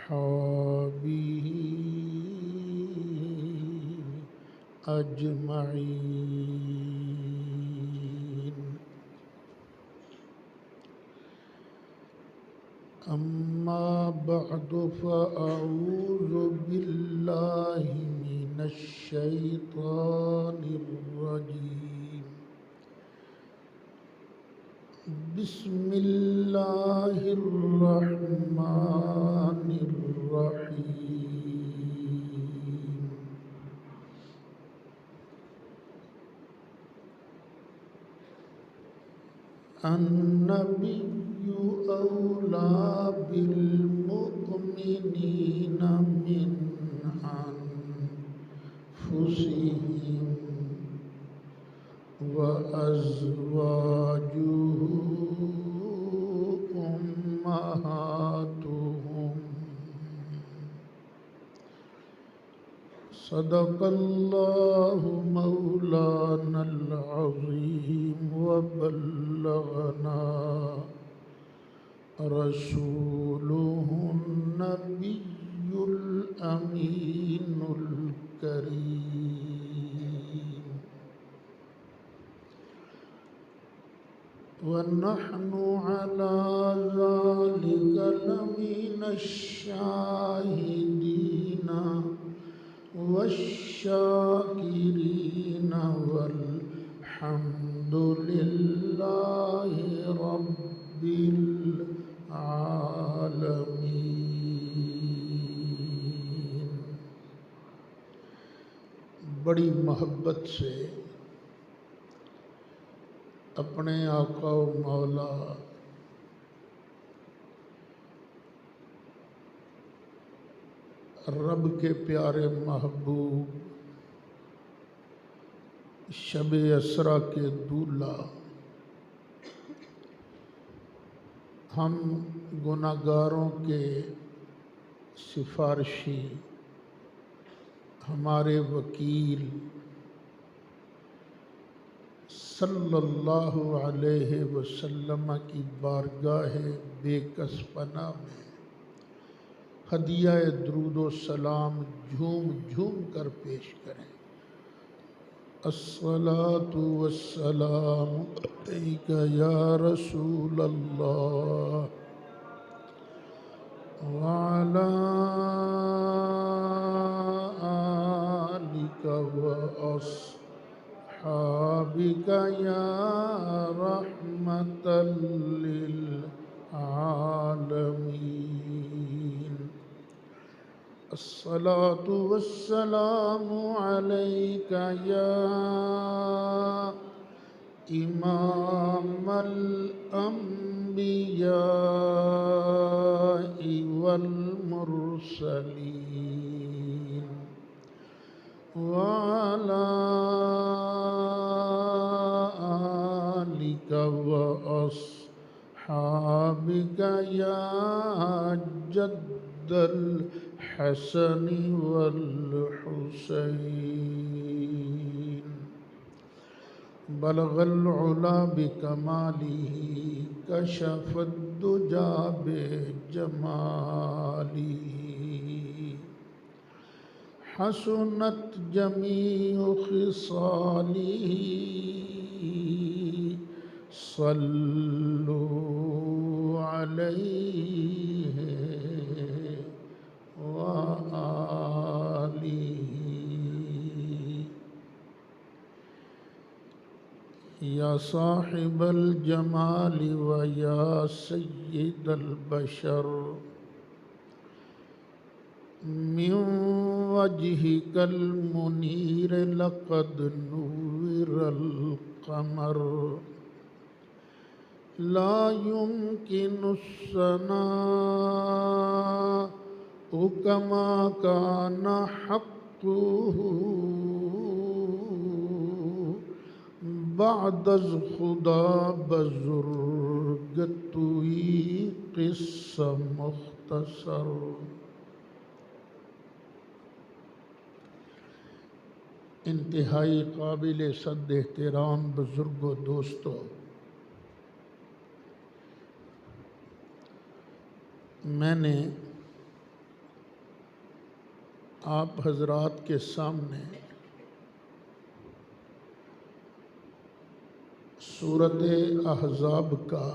وأصحابه أجمعين. أما بعد فأعوذ بالله من الشيطان الرجيم. بسم الله الرحمن الرحيم. النبي أولى بالمؤمنين من أنفسهم وأزواجه أمهاتهم. صدق الله مولانا العظيم وبلغنا رسوله النبي الأمين الكريم. ونحن على ذلك لمن الشاهدين والشاكرين والحمد لله رب العالمین. بڑی محبت سے اپنے آقا و مولا رب کے پیارے محبوب شب اسرا کے دولہ ہم گناہگاروں کے سفارشی ہمارے وکیل صلی اللہ علیہ وسلم کی بارگاہ بے کس پناہ میں ہدیہ درود و سلام جھوم جھوم کر پیش کریں. الصلاۃ والسلام علیک یا رسول اللہ وعلی آلک وأصحابک یا رحمۃ للعالمین. الصلاۃ والسلام علیک یا امام الانبیاء والمرسلین وعلی آلک وأصحابک یا جد الحسن والحسین. بلغ العلا بکمالہ کشف الدجا بجمالہ حسنت جمیع خصالہ صلوا علیہ وآلہ. یا صاحب الجمال و یا سید البشر من وجهك المنیر لقد نور القمر لا يمكن الثناء كما كان حقه بعد از خدا بزرگتوی قصہ مختصر. انتہائی قابل صد احترام بزرگ و دوستو، میں نے آپ حضرات کے سامنے سورۃ احزاب کا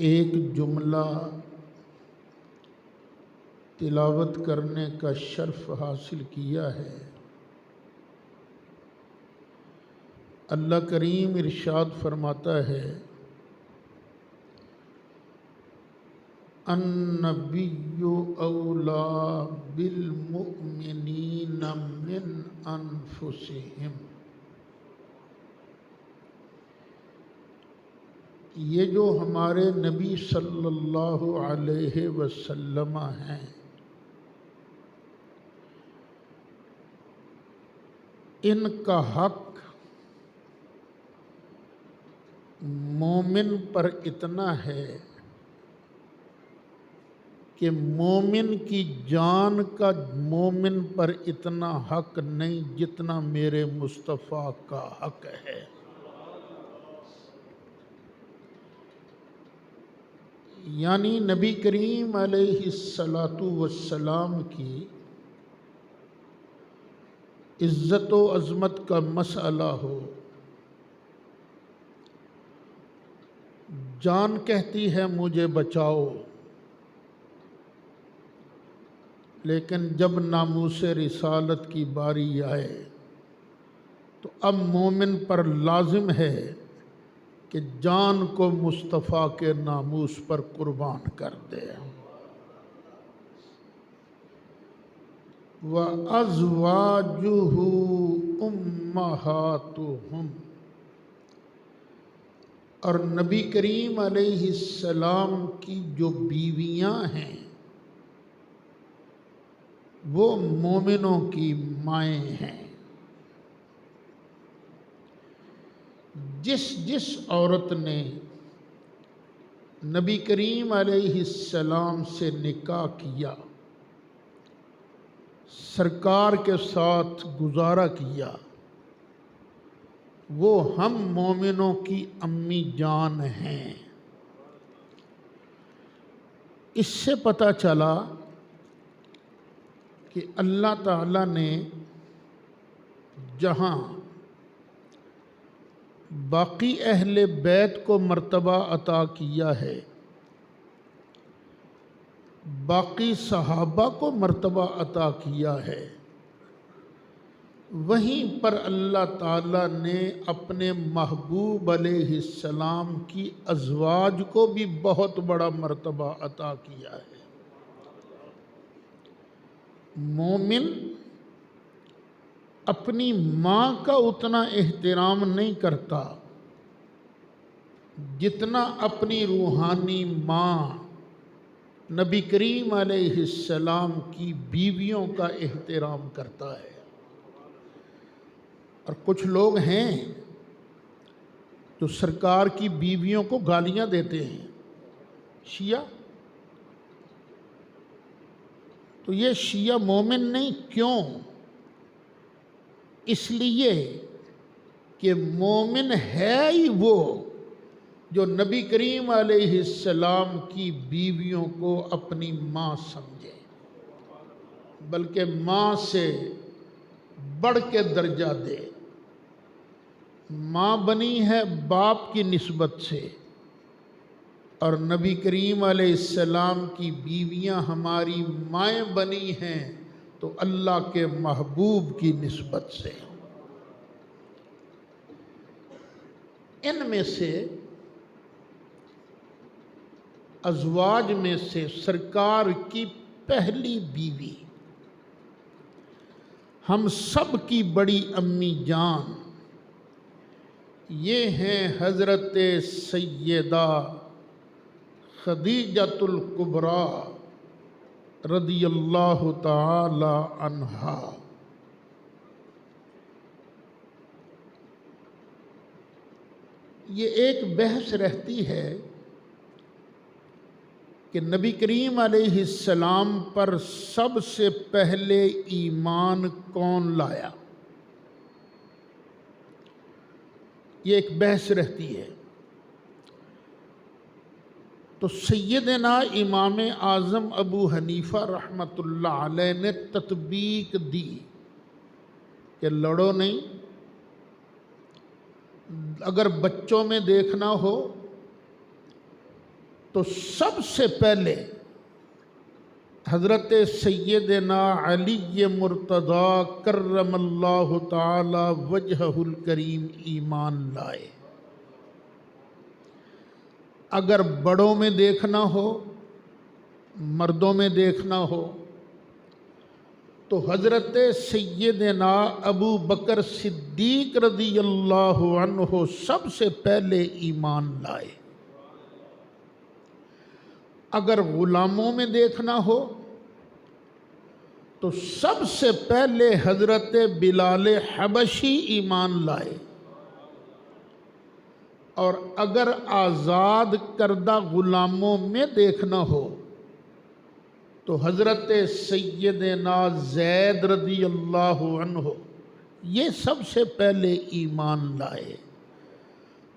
ایک جملہ تلاوت کرنے کا شرف حاصل کیا ہے۔ اللہ کریم ارشاد فرماتا ہے، النبی اولیٰ بالمؤمنین من انفسہم۔ یہ جو ہمارے نبی صلی اللہ علیہ وسلم ہیں، ان کا حق مومن پر اتنا ہے کہ مومن کی جان کا مومن پر اتنا حق نہیں جتنا میرے مصطفیٰ کا حق ہے۔ یعنی نبی کریم علیہ السلام کی عزت و عظمت کا مسئلہ ہو، جان کہتی ہے مجھے بچاؤ، لیکن جب ناموس رسالت کی باری آئے تو اب مومن پر لازم ہے کہ جان کو مصطفیٰ کے ناموس پر قربان کر دے۔ وَأَزْوَاجُهُ أُمَّهَاتُهُمْ، اور نبی کریم علیہ السلام کی جو بیویاں ہیں وہ مومنوں کی مائیں ہیں۔ جس جس عورت نے نبی کریم علیہ السلام سے نکاح کیا، سرکار کے ساتھ گزارا کیا، وہ ہم مومنوں کی امی جان ہیں۔ اس سے پتہ چلا کہ اللہ تعالیٰ نے جہاں باقی اہل بیت کو مرتبہ عطا کیا ہے، باقی صحابہ کو مرتبہ عطا کیا ہے، وہیں پر اللہ تعالیٰ نے اپنے محبوب علیہ السلام کی ازواج کو بھی بہت بڑا مرتبہ عطا کیا ہے۔ مومن اپنی ماں کا اتنا احترام نہیں کرتا جتنا اپنی روحانی ماں نبی کریم علیہ السلام کی بیویوں کا احترام کرتا ہے۔ اور کچھ لوگ ہیں جو سرکار کی بیویوں کو گالیاں دیتے ہیں، شیعہ۔ تو یہ شیعہ مومن نہیں، کیوں؟ اس لیے کہ مومن ہے ہی وہ جو نبی کریم علیہ السلام کی بیویوں کو اپنی ماں سمجھے، بلکہ ماں سے بڑھ کے درجہ دے۔ ماں بنی ہے باپ کی نسبت سے، اور نبی کریم علیہ السلام کی بیویاں ہماری مائیں بنی ہیں تو اللہ کے محبوب کی نسبت سے۔ ان میں سے ازواج میں سے سرکار کی پہلی بیوی، ہم سب کی بڑی امی جان، یہ ہیں حضرت سیدہ خدیجۃ الکبریٰ رضی اللہ تعالی عنہا۔ یہ ایک بحث رہتی ہے کہ نبی کریم علیہ السلام پر سب سے پہلے ایمان کون لایا؟ یہ ایک بحث رہتی ہے۔ تو سیدنا امام اعظم ابو حنیفہ رحمۃ اللہ علیہ نے تطبیق دی کہ لڑو نہیں، اگر بچوں میں دیکھنا ہو تو سب سے پہلے حضرت سیدنا علی مرتضیٰ کرم اللہ تعالی وجہہ الکریم ایمان لائے۔ اگر بڑوں میں دیکھنا ہو، مردوں میں دیکھنا ہو، تو حضرت سیدنا ابو بکر صدیق رضی اللہ عنہ سب سے پہلے ایمان لائے۔ اگر غلاموں میں دیکھنا ہو تو سب سے پہلے حضرت بلال حبشی ایمان لائے، اور اگر آزاد کردہ غلاموں میں دیکھنا ہو تو حضرت سیدنا زید رضی اللہ عنہ یہ سب سے پہلے ایمان لائے۔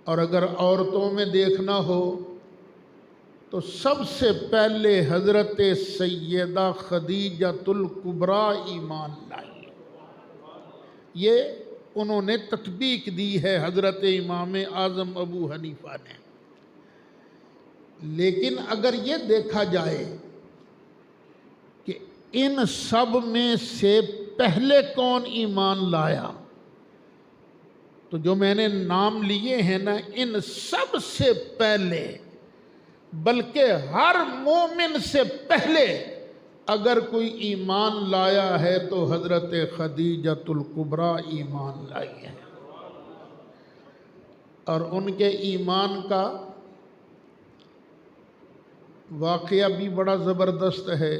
اور اگر عورتوں میں دیکھنا ہو تو سب سے پہلے حضرت سیدہ خدیجۃ الکبریٰ ایمان لائی۔ یہ انہوں نے تطبیق دی ہے حضرت امام اعظم ابو حنیفہ نے۔ لیکن اگر یہ دیکھا جائے کہ ان سب میں سے پہلے کون ایمان لایا، تو جو میں نے نام لیے ہیں نا، ان سب سے پہلے، بلکہ ہر مومن سے پہلے اگر کوئی ایمان لایا ہے تو حضرت خدیجۃ الکبریٰ ایمان لائی ہے۔ اور ان کے ایمان کا واقعہ بھی بڑا زبردست ہے۔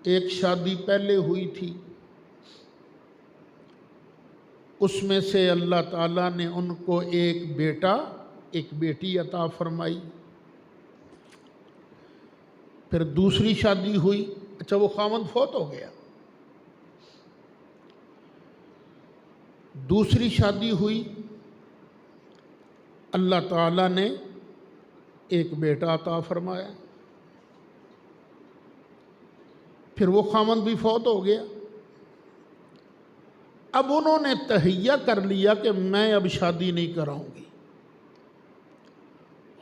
ایک شادی پہلے ہوئی تھی، اس میں سے اللہ تعالیٰ نے ان کو ایک بیٹا ایک بیٹی عطا فرمائی۔ پھر دوسری شادی ہوئی، اچھا وہ خاوند فوت ہو گیا، دوسری شادی ہوئی، اللہ تعالیٰ نے ایک بیٹا عطا فرمایا، پھر وہ خاوند بھی فوت ہو گیا۔ اب انہوں نے تہیہ کر لیا کہ میں اب شادی نہیں کراؤں گی۔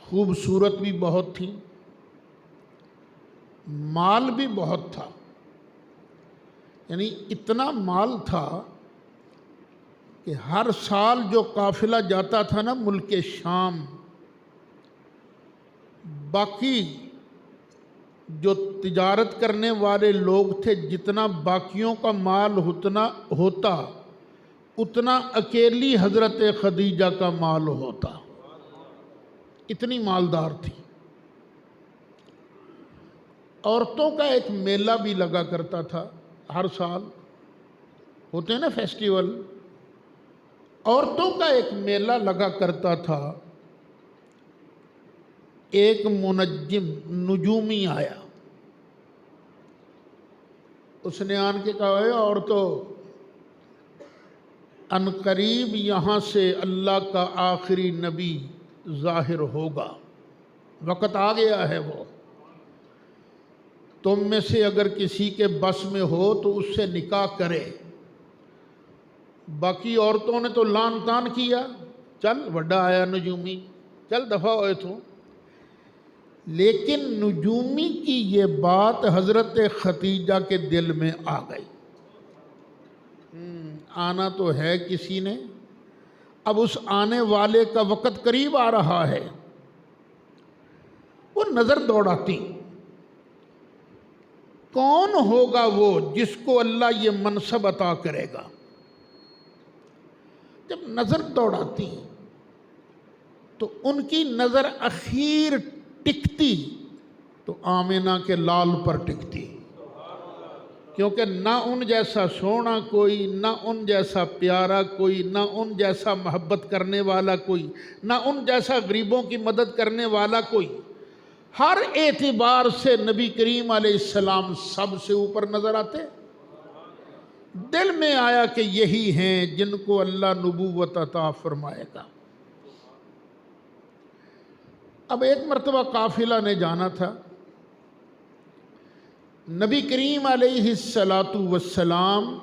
خوبصورت بھی بہت تھی، مال بھی بہت تھا، یعنی اتنا مال تھا کہ ہر سال جو قافلہ جاتا تھا نا ملک شام، باقی جو تجارت کرنے والے لوگ تھے جتنا باقیوں کا مال ہوتا اتنا اکیلی حضرت خدیجہ کا مال ہوتا، اتنی مالدار تھی۔ عورتوں کا ایک میلہ بھی لگا کرتا تھا، ہر سال ہوتے ہیں نا فیسٹیول، عورتوں کا ایک میلہ لگا کرتا تھا۔ ایک منجم نجومی آیا، اس نے آن کے کہا ہے عورتوں، ان قریب یہاں سے اللہ کا آخری نبی ظاہر ہوگا، وقت آ گیا ہے، وہ تم میں سے اگر کسی کے بس میں ہو تو اس سے نکاح کرے۔ باقی عورتوں نے تو لان تان کیا، چل وڈا آیا نجومی، چل دفع ہوئے تو۔ لیکن نجومی کی یہ بات حضرت خدیجہ کے دل میں آ گئی، آنا تو ہے کسی نے، اب اس آنے والے کا وقت قریب آ رہا ہے۔ وہ نظر دوڑاتی، کون ہوگا وہ جس کو اللہ یہ منصب عطا کرے گا؟ جب نظر دوڑاتی تو ان کی نظر اخیر ٹکتی تو آمنہ کے لال پر ٹکتی، کیونکہ نہ ان جیسا سونا کوئی، نہ ان جیسا پیارا کوئی، نہ ان جیسا محبت کرنے والا کوئی، نہ ان جیسا غریبوں کی مدد کرنے والا کوئی۔ ہر اعتبار سے نبی کریم علیہ السلام سب سے اوپر نظر آتے۔ دل میں آیا کہ یہی ہیں جن کو اللہ نبوت عطا فرمائے گا۔ اب ایک مرتبہ قافلہ نے جانا تھا، نبی کریم علیہ الصلاۃ والسلام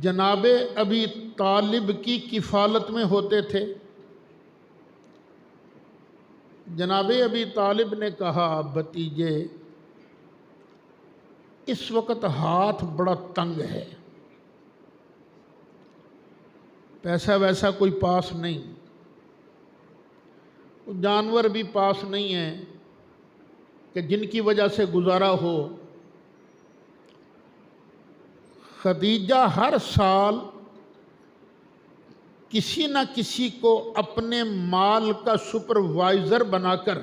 جناب ابی طالب کی کفالت میں ہوتے تھے۔ جناب ابی طالب نے کہا، بھتیجے اس وقت ہاتھ بڑا تنگ ہے، پیسہ ویسا کوئی پاس نہیں، جانور بھی پاس نہیں ہیں کہ جن کی وجہ سے گزارا ہو۔ خدیجہ ہر سال کسی نہ کسی کو اپنے مال کا سپروائزر بنا کر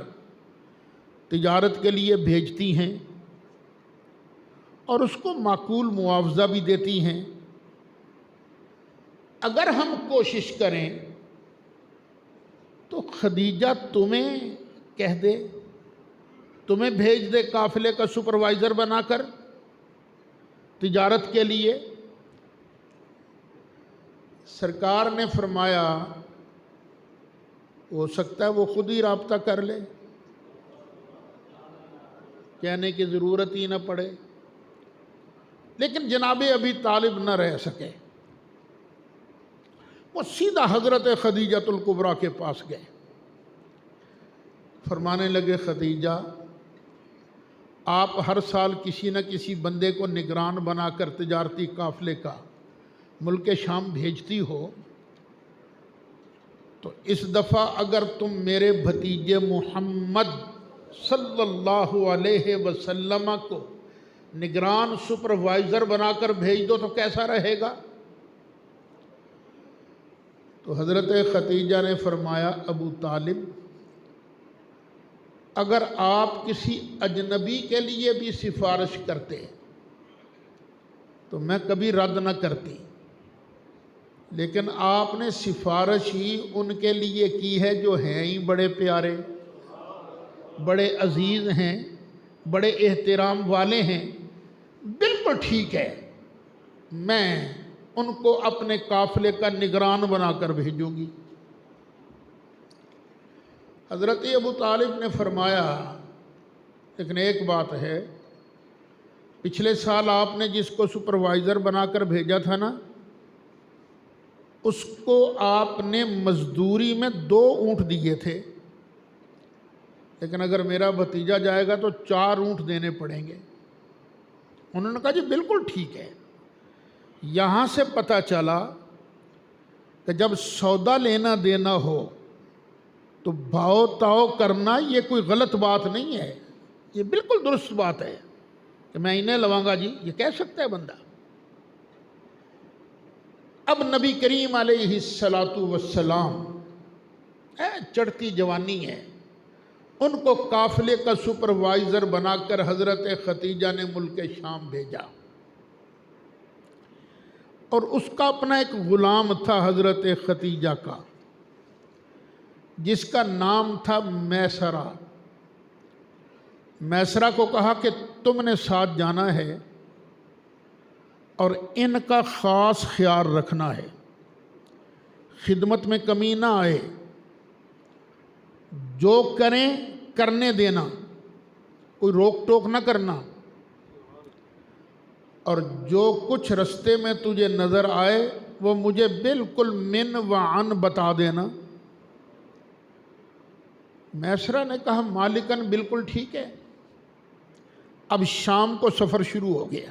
تجارت کے لیے بھیجتی ہیں اور اس کو معقول معاوضہ بھی دیتی ہیں۔ اگر ہم کوشش کریں تو خدیجہ تمہیں کہہ دے، تمہیں بھیج دے قافلے کا سپروائزر بنا کر تجارت کے لیے۔ سرکار نے فرمایا ہو سکتا ہے وہ خود ہی رابطہ کر لے، کہنے کی ضرورت ہی نہ پڑے۔ لیکن جناب ابی طالب نہ رہ سکے، وہ سیدھا حضرت خدیجۃ الکبریٰ کے پاس گئے، فرمانے لگے، خدیجہ آپ ہر سال کسی نہ کسی بندے کو نگران بنا کر تجارتی قافلے کا ملک شام بھیجتی ہو، تو اس دفعہ اگر تم میرے بھتیجے محمد صلی اللہ علیہ وسلم کو نگران سپروائزر بنا کر بھیج دو تو کیسا رہے گا؟ تو حضرت خدیجہ نے فرمایا، ابو طالب اگر آپ کسی اجنبی کے لیے بھی سفارش کرتے تو میں کبھی رد نہ کرتی، لیکن آپ نے سفارش ہی ان کے لیے کی ہے جو ہیں ہی بڑے پیارے، بڑے عزیز ہیں، بڑے احترام والے ہیں، بالکل ٹھیک ہے، میں ان کو اپنے قافلے کا نگران بنا کر بھیجوں گی۔ حضرت ابو طالب نے فرمایا، لیکن ایک بات ہے، پچھلے سال آپ نے جس کو سپروائزر بنا کر بھیجا تھا نا، اس کو آپ نے مزدوری میں 2 اونٹ دیے تھے، لیکن اگر میرا بھتیجا جائے گا تو 4 اونٹ دینے پڑیں گے۔ انہوں نے کہا، جی بالکل ٹھیک ہے۔ یہاں سے پتہ چلا کہ جب سودا لینا دینا ہو تو بھاؤ تاؤ کرنا یہ کوئی غلط بات نہیں ہے، یہ بالکل درست بات ہے کہ میں انہیں لواں گا، جی یہ کہہ سکتا ہے بندہ۔ اب نبی کریم علیہ الصلاۃ والسلام چڑھتی جوانی ہے، ان کو قافلے کا سپروائزر بنا کر حضرت خدیجہ نے ملک شام بھیجا، اور اس کا اپنا ایک غلام تھا حضرت خدیجہ کا، جس کا نام تھا میسرہ۔ میسرہ کو کہا کہ تم نے ساتھ جانا ہے اور ان کا خاص خیال رکھنا ہے، خدمت میں کمی نہ آئے، جو کریں کرنے دینا، کوئی روک ٹوک نہ کرنا، اور جو کچھ رستے میں تجھے نظر آئے وہ مجھے بالکل من و عن بتا دینا۔ میسرہ نے کہا، مالکن بالکل ٹھیک ہے۔ اب شام کو سفر شروع ہو گیا،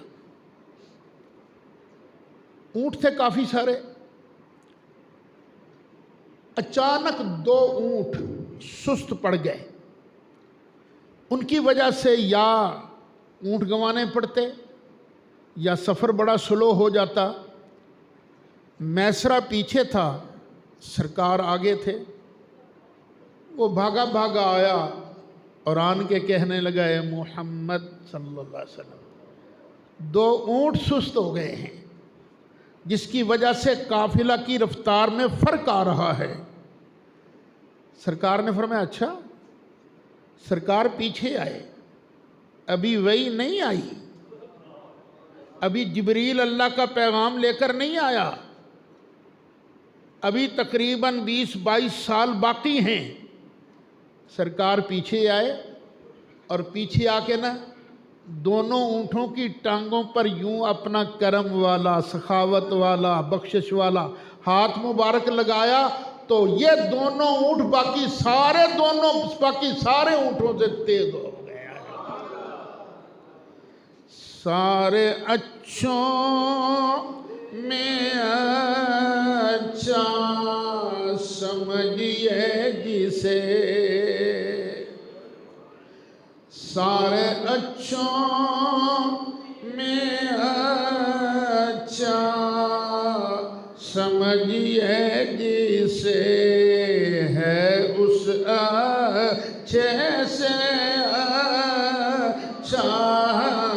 اونٹ تھے کافی سارے، اچانک 2 اونٹ سست پڑ گئے، ان کی وجہ سے یا اونٹ گنوانے پڑتے یا سفر بڑا سلو ہو جاتا۔ میسرہ پیچھے تھا، سرکار آگے تھے، وہ بھاگا بھاگا آیا اور آن کے کہنے لگا، اے محمد صلی اللہ علیہ وسلم، 2 اونٹ سست ہو گئے ہیں جس کی وجہ سے قافلہ کی رفتار میں فرق آ رہا ہے۔ سرکار نے فرمایا، اچھا؟ سرکار پیچھے آئے، ابھی وحی نہیں آئی، ابھی جبریل اللہ کا پیغام لے کر نہیں آیا، ابھی تقریباً 20-22 سال باقی ہیں، سرکار پیچھے آئے اور پیچھے آ کے نا دونوں اونٹوں کی ٹانگوں پر یوں اپنا کرم والا، سخاوت والا، بخشش والا ہاتھ مبارک لگایا تو یہ دونوں اونٹ باقی سارے اونٹوں سے تیز ہو گئے۔ سارے اچھوں میں اچھا سمجھیے جسے، سارے اچھوں میں اچھا سمجھیے جسے، ہے اس اچھے سے اچھا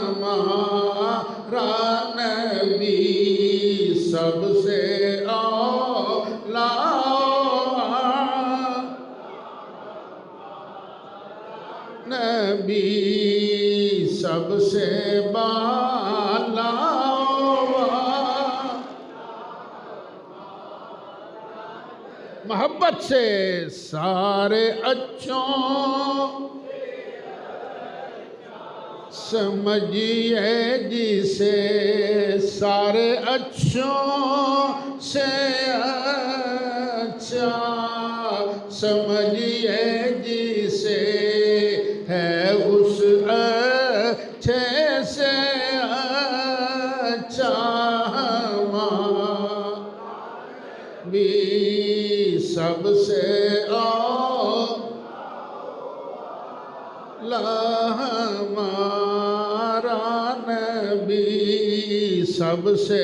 ہمارا نبی، سب سے اولا نبی، سب سے بالا محبت سے، سارے اچھوں سمجھیے جسے، سارے اچھوں سے اچھا سمجھیے جسے، ہے اس اچھے سے اچھا ہمارا بھی، سب سے ہمارا نبی، سب سے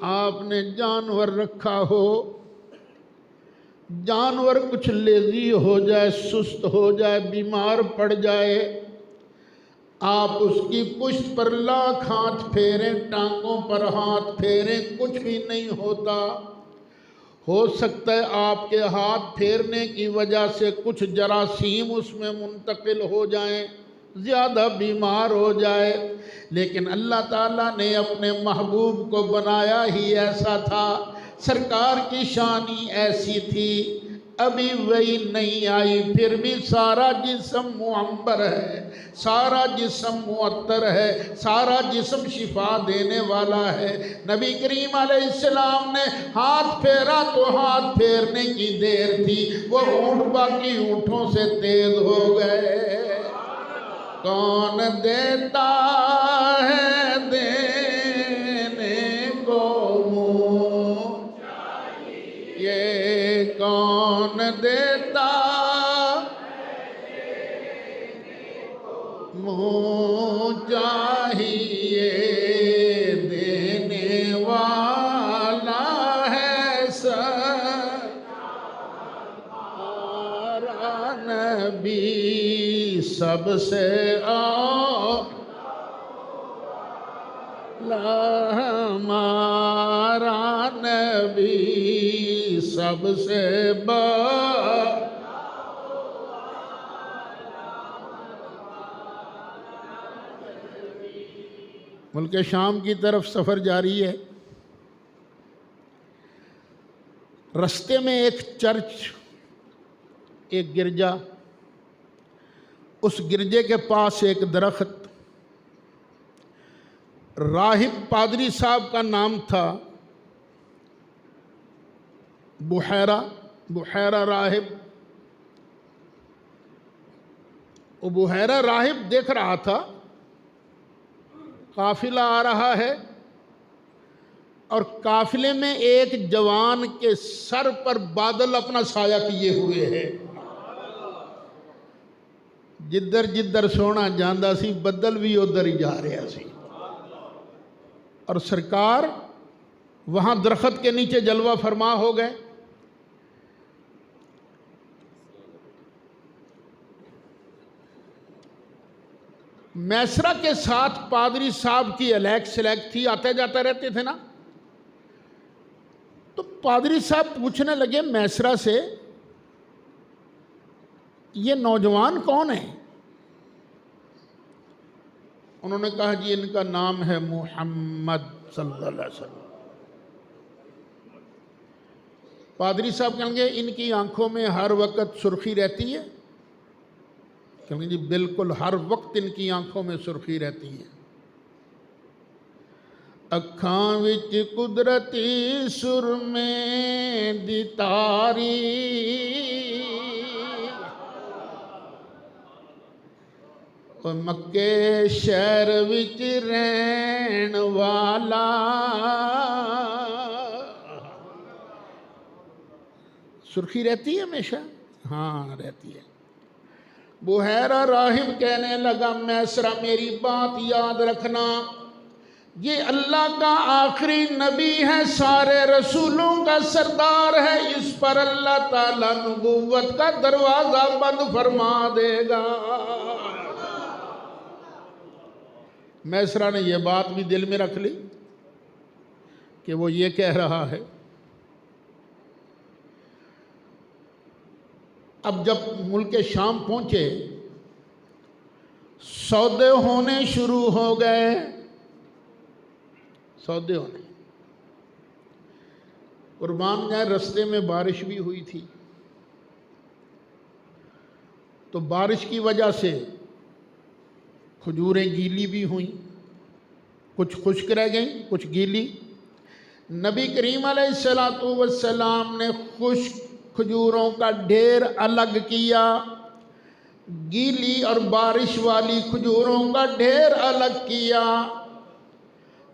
آپ نے جانور رکھا ہو، جانور کچھ لیزی ہو جائے، سست ہو جائے، بیمار پڑ جائے، آپ اس کی پشت پر لاکھ ہاتھ پھیریں، ٹانگوں پر ہاتھ پھیریں، کچھ بھی نہیں ہوتا۔ ہو سکتا ہے آپ کے ہاتھ پھیرنے کی وجہ سے کچھ جراثیم اس میں منتقل ہو جائیں، زیادہ بیمار ہو جائے، لیکن اللہ تعالیٰ نے اپنے محبوب کو بنایا ہی ایسا تھا، سرکار کی شان ہی ایسی تھی، ابھی وہی نہیں آئی پھر بھی سارا جسم معمر ہے، سارا جسم معطر ہے، سارا جسم شفا دینے والا ہے۔ نبی کریم علیہ السلام نے ہاتھ پھیرا تو ہاتھ پھیرنے کی دیر تھی، وہ اونٹ باقی اونٹوں سے تیز ہو گئے۔ کون دیتا ہے دینے کو منہ، یہ کون دیتا منہ چاہیے، دینے والا ہے ہمارا نبی، سب سے ہمارا نبی، سب سے ملک شام کی طرف سفر جاری ہے، رستے میں ایک چرچ، ایک گرجا، اس گرجے کے پاس ایک درخت، راہب پادری صاحب کا نام تھا بحیرہ راہب۔ وہ بحیرہ راہب دیکھ رہا تھا قافلہ آ رہا ہے اور قافلے میں ایک جوان کے سر پر بادل اپنا سایہ کیے ہوئے ہے، جدھر جدھر سونا جاندہ سی بدل بھی ادھر ہی جا رہا سی، اور سرکار وہاں درخت کے نیچے جلوہ فرما ہو گئے۔ میسرہ کے ساتھ پادری صاحب کی الیک سلیک تھی، آتے جاتے رہتے تھے نا، تو پادری صاحب پوچھنے لگے میسرہ سے، یہ نوجوان کون ہے؟ انہوں نے کہا جی ان کا نام ہے محمد صلی اللہ علیہ وسلم۔ پادری صاحب کہیں گے ان کی آنکھوں میں ہر وقت سرخی رہتی ہے؟ کہیں گے جی بالکل ہر وقت ان کی آنکھوں میں سرخی رہتی ہے۔ اکھاں وچ قدرتی سرمے دی تاری، اور مکے شہر وچ رہن والا، سرخی رہتی ہے ہمیشہ؟ ہاں رہتی ہے۔ بحیرہ راہب کہنے لگا میسرہ میری بات یاد رکھنا، یہ اللہ کا آخری نبی ہے، سارے رسولوں کا سردار ہے، اس پر اللہ تعالیٰ نبوت کا دروازہ بند فرما دے گا۔ میسرہ نے یہ بات بھی دل میں رکھ لی کہ وہ یہ کہہ رہا ہے۔ اب جب ملک شام پہنچے، سودے ہونے شروع ہو گئے، سودے ہونے، قربان جائے رستے میں بارش بھی ہوئی تھی، تو بارش کی وجہ سے کھجوریں گیلی بھی ہوئیں، کچھ خشک رہ گئیں کچھ گیلی۔ نبی کریم علیہ السلام نے خشک کھجوروں کا ڈھیر الگ کیا، گیلی اور بارش والی کھجوروں کا ڈھیر الگ کیا۔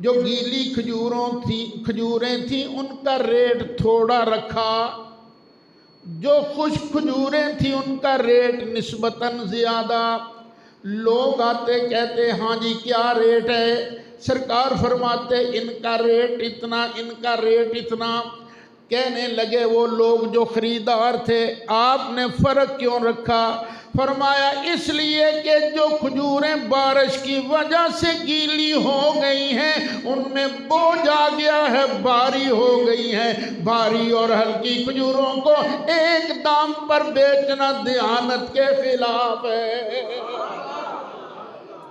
جو گیلی کھجوریں تھیں ان کا ریٹ تھوڑا رکھا، جو خشک کھجوریں تھیں ان کا ریٹ نسبتاً زیادہ۔ لوگ آتے کہتے ہاں جی کیا ریٹ ہے؟ سرکار فرماتے ان کا ریٹ اتنا، ان کا ریٹ اتنا۔ کہنے لگے وہ لوگ جو خریدار تھے آپ نے فرق کیوں رکھا؟ فرمایا اس لیے کہ جو کھجوریں بارش کی وجہ سے گیلی ہو گئی ہیں ان میں بوجھ آ گیا ہے، بھاری ہو گئی ہیں، بھاری اور ہلکی کھجوروں کو ایک دام پر بیچنا دیانت کے خلاف ہے۔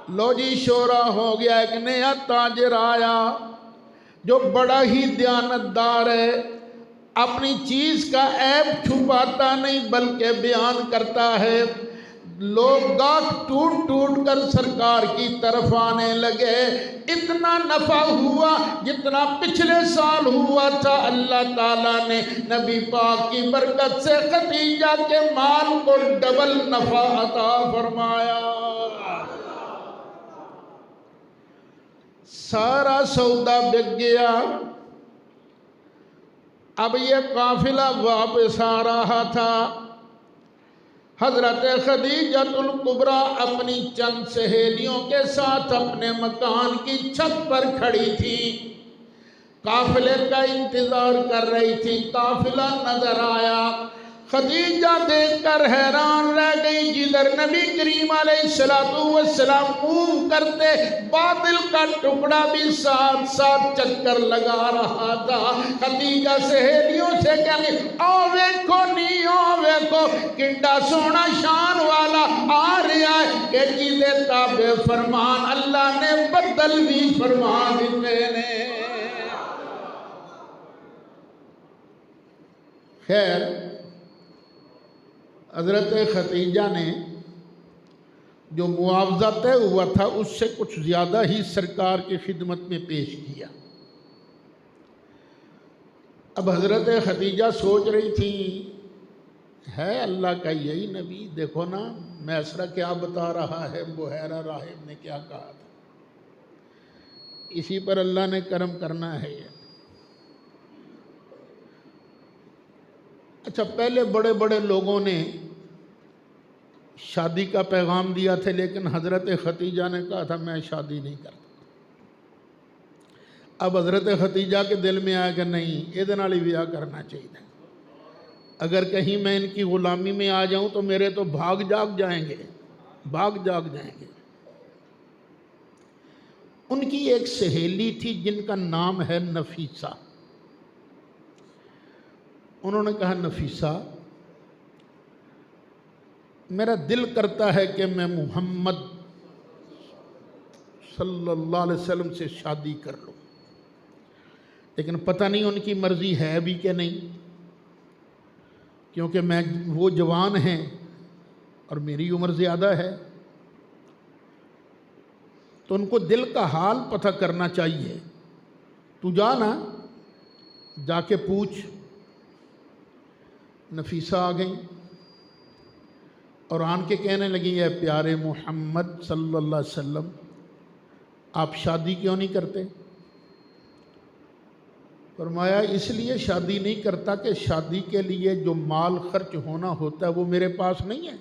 لو جی شورا ہو گیا، ایک نیا تاجر آیا جو بڑا ہی دیانتدار ہے، اپنی چیز کا عیب چھپاتا نہیں بلکہ بیان کرتا ہے۔ لوگ گاہک ٹوٹ ٹوٹ کر سرکار کی طرف آنے لگے، اتنا نفع ہوا جتنا پچھلے سال ہوا تھا۔ اللہ تعالیٰ نے نبی پاک کی برکت سے خدیجہ کے مال کو ڈبل نفع عطا فرمایا۔ سارا سودا بک گیا، اب یہ قافلہ واپس آ رہا تھا۔ حضرت خدیجہ الکبریٰ اپنی چند سہیلیوں کے ساتھ اپنے مکان کی چھت پر کھڑی تھی، قافلے کا انتظار کر رہی تھی۔ قافلہ نظر آیا، خدیجہ دیکھ کر حیران رہ گئی، جدھر نبی کریم علیہ السلام منہ کرتے بادل کا ٹکڑا بھی ساتھ ساتھ چکر لگا رہا تھا۔ خدیجہ سہیلیوں سے کہنے آؤ ویکھو نہیں، آؤ ویکھو کنڈا سونا شان والا آ رہا ہے کہ جیدے تابع فرمان اللہ نے بدل بھی فرما دیتے نے۔ خیر حضرت خدیجہ نے جو معاوضہ طے ہوا تھا اس سے کچھ زیادہ ہی سرکار کی خدمت میں پیش کیا۔ اب حضرت خدیجہ سوچ رہی تھی ہے اللہ کا یہی نبی، دیکھو نا میسرہ کیا بتا رہا ہے، بحیرہ راہب نے کیا کہا تھا، اسی پر اللہ نے کرم کرنا ہے۔ اچھا پہلے بڑے بڑے لوگوں نے شادی کا پیغام دیا تھا، لیکن حضرت خدیجہ نے کہا تھا میں شادی نہیں کرتا۔ اب حضرت خدیجہ کے دل میں آیا کہ نہیں یہ نال ہی بیاہ کرنا چاہیے، اگر کہیں میں ان کی غلامی میں آ جاؤں تو میرے تو بھاگ جاگ جائیں گے، بھاگ جاگ جائیں گے۔ ان کی ایک سہیلی تھی جن کا نام ہے نفیسہ۔ انہوں نے کہا نفیسہ میرا دل کرتا ہے کہ میں محمد صلی اللہ علیہ وسلم سے شادی کر لوں، لیکن پتہ نہیں ان کی مرضی ہے بھی کہ نہیں، کیونکہ وہ جوان ہیں اور میری عمر زیادہ ہے، تو ان کو دل کا حال پتہ کرنا چاہیے۔ تو جانا، جا کے پوچھ۔ نفیسہ آ گئیں اور آن کے کہنے لگی، اے پیارے محمد صلی اللہ علیہ وسلم، آپ شادی کیوں نہیں کرتے؟ فرمایا اس لیے شادی نہیں کرتا کہ شادی کے لیے جو مال خرچ ہونا ہوتا ہے وہ میرے پاس نہیں ہے۔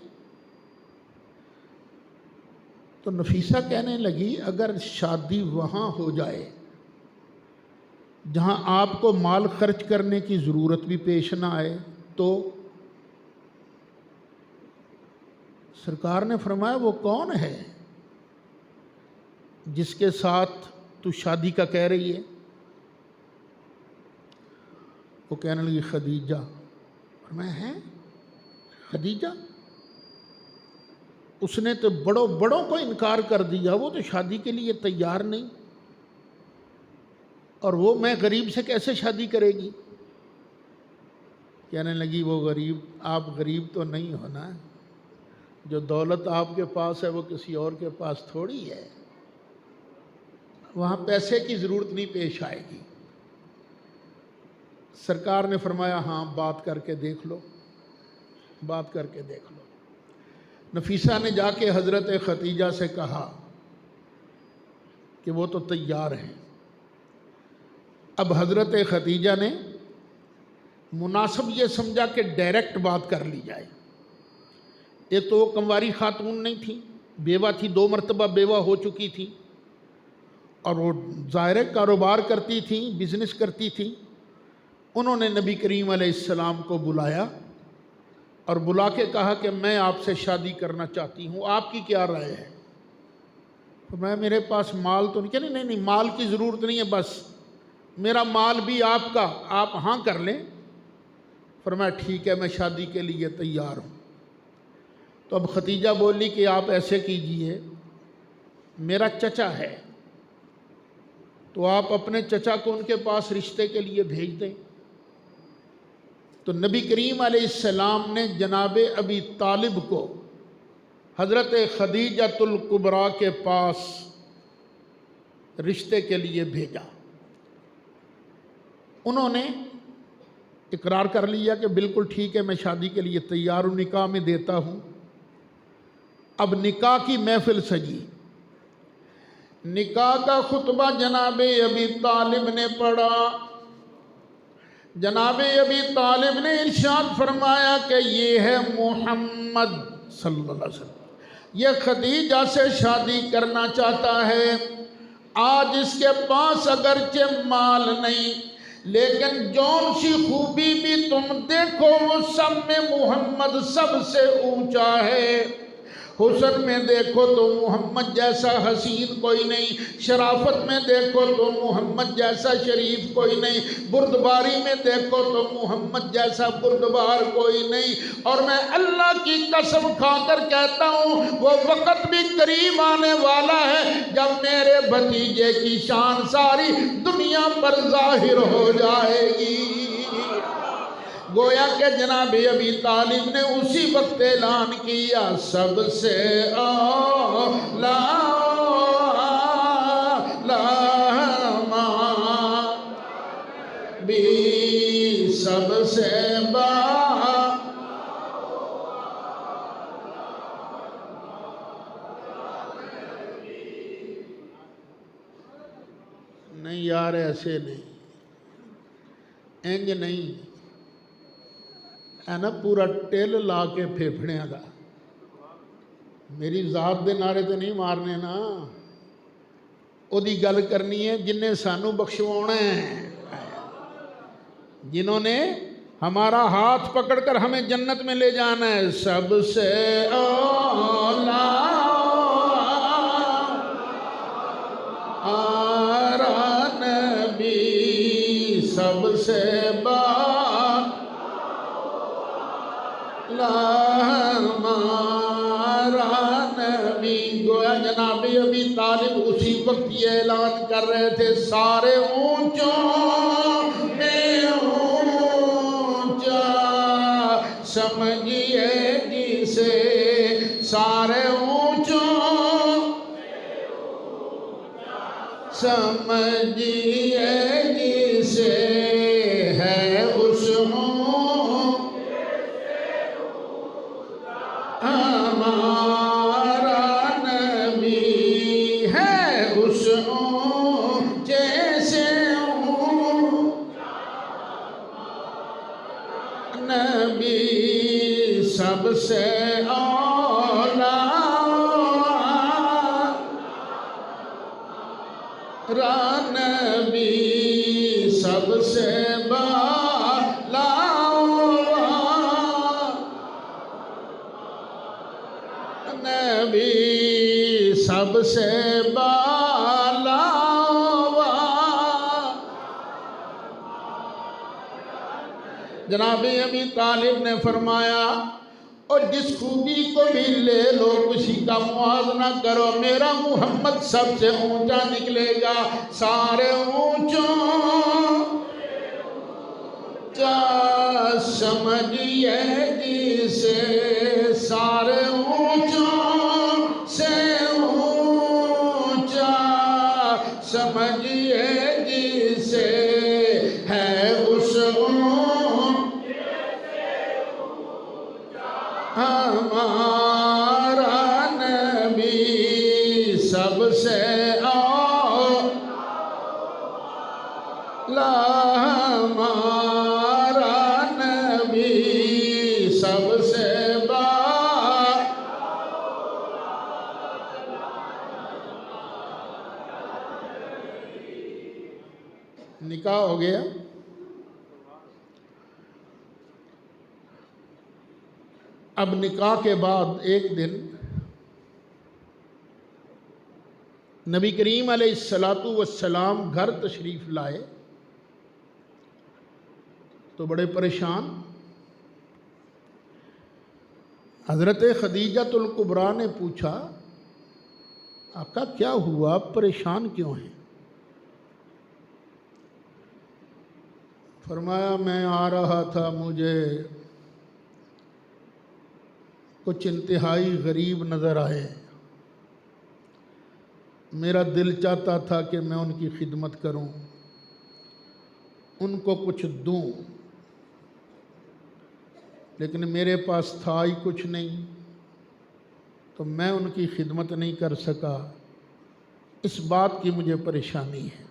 تو نفیسہ کہنے لگی، اگر شادی وہاں ہو جائے جہاں آپ کو مال خرچ کرنے کی ضرورت بھی پیش نہ آئے تو؟ سرکار نے فرمایا وہ کون ہے جس کے ساتھ تو شادی کا کہہ رہی ہے؟ وہ کہنے لگی خدیجہ۔ فرمایا ہے خدیجہ؟ اس نے تو بڑوں کو انکار کر دیا، وہ تو شادی کے لیے تیار نہیں، اور وہ میں غریب سے کیسے شادی کرے گی؟ کہنے لگی وہ غریب، آپ غریب تو نہیں ہونا، جو دولت آپ کے پاس ہے وہ کسی اور کے پاس تھوڑی ہے، وہاں پیسے کی ضرورت نہیں پیش آئے گی۔ سرکار نے فرمایا ہاں بات کر کے دیکھ لو، بات کر کے دیکھ لو۔ نفیسہ نے جا کے حضرت خدیجہ سے کہا کہ وہ تو تیار ہیں۔ اب حضرت خدیجہ نے مناسب یہ سمجھا کہ ڈائریکٹ بات کر لی جائے۔ ایک تو وہ کنواری خاتون نہیں تھی، بیوہ تھی، 2 مرتبہ بیوہ ہو چکی تھی، اور وہ ظاہر کاروبار کرتی تھی، بزنس کرتی تھی۔ انہوں نے نبی کریم علیہ السلام کو بلایا اور بلا کے کہا کہ میں آپ سے شادی کرنا چاہتی ہوں، آپ کی کیا رائے ہے؟ تو میرے پاس مال تو نہیں، نہیں مال کی ضرورت نہیں ہے، بس میرا مال بھی آپ کا، آپ ہاں کر لیں۔ فرمایا ٹھیک ہے، میں شادی کے لیے تیار ہوں۔ تو اب خدیجہ بولی کہ آپ ایسے کیجئے، میرا چچا ہے تو آپ اپنے چچا کو ان کے پاس رشتے کے لیے بھیج دیں۔ تو نبی کریم علیہ السلام نے جناب ابی طالب کو حضرت خدیجۃ الکبریٰ کے پاس رشتے کے لیے بھیجا۔ انہوں نے اقرار کر لیا کہ بالکل ٹھیک ہے، میں شادی کے لیے تیار ہوں، نکاح میں دیتا ہوں۔ اب نکاح کی محفل سجی، نکاح کا خطبہ جناب ابی طالب نے پڑھا۔ جناب ابی طالب نے ارشاد فرمایا کہ یہ ہے محمد صلی اللہ علیہ وسلم، یہ خدیجہ سے شادی کرنا چاہتا ہے۔ آج اس کے پاس اگرچہ مال نہیں، لیکن جون سی خوبی بھی تم دیکھو وہ سب میں محمد سب سے اونچا ہے۔ حسن میں دیکھو تو محمد جیسا حسین کوئی نہیں، شرافت میں دیکھو تو محمد جیسا شریف کوئی نہیں، بردباری میں دیکھو تو محمد جیسا بردبار کوئی نہیں۔ اور میں اللہ کی قسم کھا کر کہتا ہوں وہ وقت بھی قریب آنے والا ہے جب میرے بھتیجے کی شان ساری دنیا پر ظاہر ہو جائے گی۔ گویا کہ جناب ابی طالب نے اسی وقت اعلان کیا، سب سے اولا بھی سب سے نہیں یار، ایسے نہیں، انج نہیں ہے نا، پورا ٹل لا کے پھیپھڑے دا، میری ذات دے نعرے تے نہیں مارنے نا، او دی گل کرنی ہے جن نے سانو بخشوانا ہے، جنہوں نے ہمارا ہاتھ پکڑ کر ہمیں جنت میں لے جانا ہے۔ سب سے اولا نبی، سب سے ہمارا نبی۔ گویا جناب ابی طالب اسی وقت یہ اعلان کر رہے تھے سارے اونچوں میں اونچا سمجھیے جسے سارے اونچوں سمجھیے جسے ہے اس ہمارا نبی ہے اس جیسے نبی سب سے اولا نبی سب سے بالا نبی سب سے بالا جناب ابی طالب نے فرمایا اور جس خوبی کو بھی لے لو کسی کا موازنہ کرو میرا محمد سب سے اونچا نکلے گا سارے اونچوں چا سمجھیے جسے سارے اونچوں سے اونچا سمجھیے جسے ہے اس ہمارا نبی سب سے اولا ہمارا نبی سب سے نکاح ہو گیا اب نکاح کے بعد ایک دن نبی کریم علیہ السلام گھر تشریف لائے تو بڑے پریشان حضرت خدیجۃ الکبریٰ نے پوچھا آقا کیا ہوا پریشان کیوں ہیں فرمایا میں آ رہا تھا مجھے کچھ انتہائی غریب نظر آئے میرا دل چاہتا تھا کہ میں ان کی خدمت کروں ان کو کچھ دوں لیکن میرے پاس تھا ہی کچھ نہیں تو میں ان کی خدمت نہیں کر سکا اس بات کی مجھے پریشانی ہے